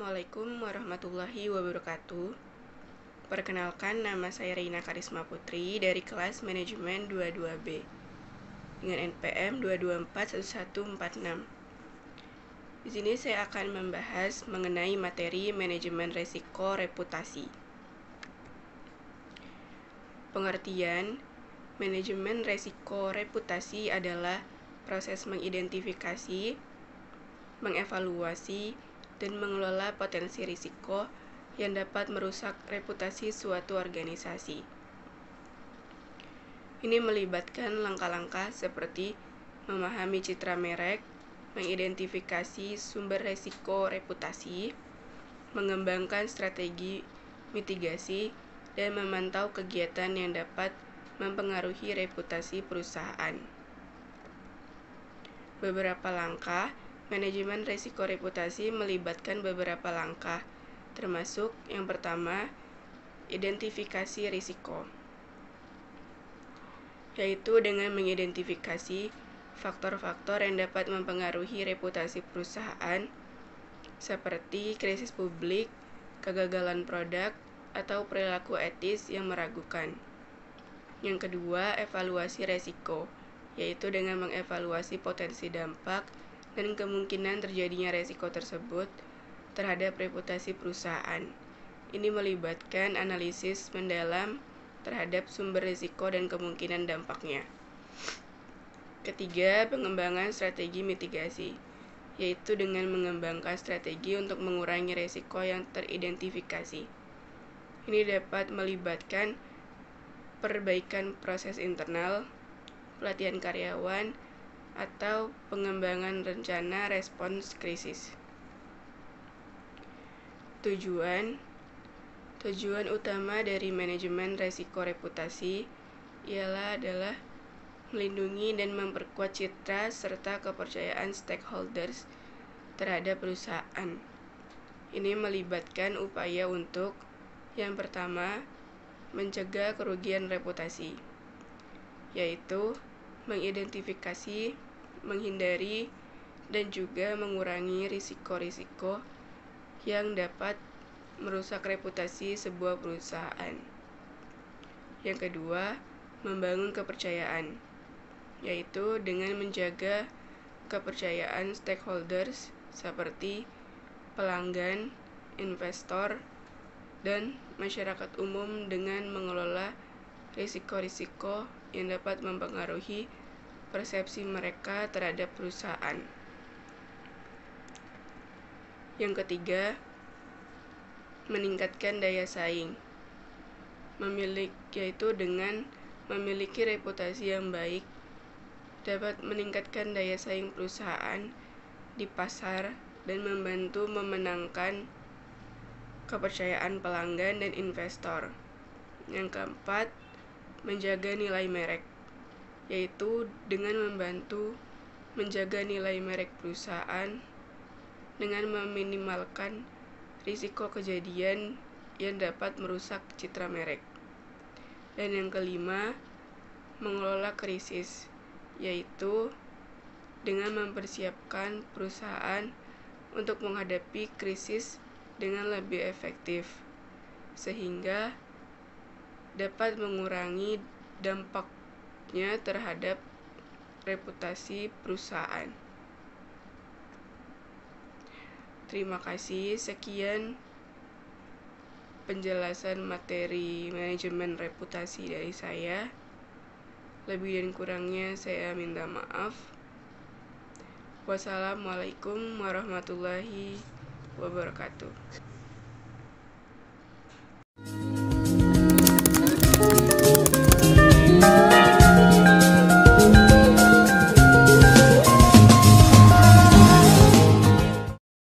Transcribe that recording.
Assalamualaikum warahmatullahi wabarakatuh. Perkenalkan, nama saya Reina Karisma Putri dari kelas Manajemen 22B dengan NPM 2241146. Di sini saya akan membahas mengenai materi manajemen resiko reputasi. Pengertian manajemen resiko reputasi adalah proses mengidentifikasi, mengevaluasi, dan mengelola potensi risiko yang dapat merusak reputasi suatu organisasi. Ini melibatkan langkah-langkah seperti memahami citra merek, mengidentifikasi sumber risiko reputasi, mengembangkan strategi mitigasi, dan memantau kegiatan yang dapat mempengaruhi reputasi perusahaan. Beberapa langkah manajemen risiko reputasi melibatkan beberapa langkah, termasuk yang pertama, identifikasi risiko, yaitu dengan mengidentifikasi faktor-faktor yang dapat mempengaruhi reputasi perusahaan, seperti krisis publik, kegagalan produk, atau perilaku etis yang meragukan. Yang kedua, evaluasi risiko, yaitu dengan mengevaluasi potensi dampak dan kemungkinan terjadinya risiko tersebut terhadap reputasi perusahaan. Ini melibatkan analisis mendalam terhadap sumber risiko dan kemungkinan dampaknya. Ketiga, pengembangan strategi mitigasi, yaitu dengan mengembangkan strategi untuk mengurangi risiko yang teridentifikasi. Ini dapat melibatkan perbaikan proses internal, pelatihan karyawan, atau pengembangan rencana respons krisis. Tujuan utama dari manajemen risiko reputasi adalah melindungi dan memperkuat citra serta kepercayaan stakeholders terhadap perusahaan. Ini melibatkan upaya untuk, yang pertama, mencegah kerugian reputasi, yaitu mengidentifikasi, menghindari, dan juga mengurangi risiko-risiko yang dapat merusak reputasi sebuah perusahaan. Yang kedua, membangun kepercayaan, yaitu dengan menjaga kepercayaan stakeholders seperti pelanggan, investor, dan masyarakat umum dengan mengelola risiko-risiko yang dapat mempengaruhi persepsi mereka terhadap perusahaan. Yang ketiga, meningkatkan daya saing, yaitu dengan memiliki reputasi yang baik dapat meningkatkan daya saing perusahaan di pasar dan membantu memenangkan kepercayaan pelanggan dan investor. Yang keempat, menjaga nilai merek, yaitu dengan membantu menjaga nilai merek perusahaan dengan meminimalkan risiko kejadian yang dapat merusak citra merek. Dan yang kelima, mengelola krisis, yaitu dengan mempersiapkan perusahaan untuk menghadapi krisis dengan lebih efektif, sehingga dapat mengurangi dampaknya terhadap reputasi perusahaan. Terima kasih, sekian penjelasan materi manajemen reputasi dari saya. Lebih dan kurangnya saya minta maaf. Wassalamualaikum warahmatullahi wabarakatuh.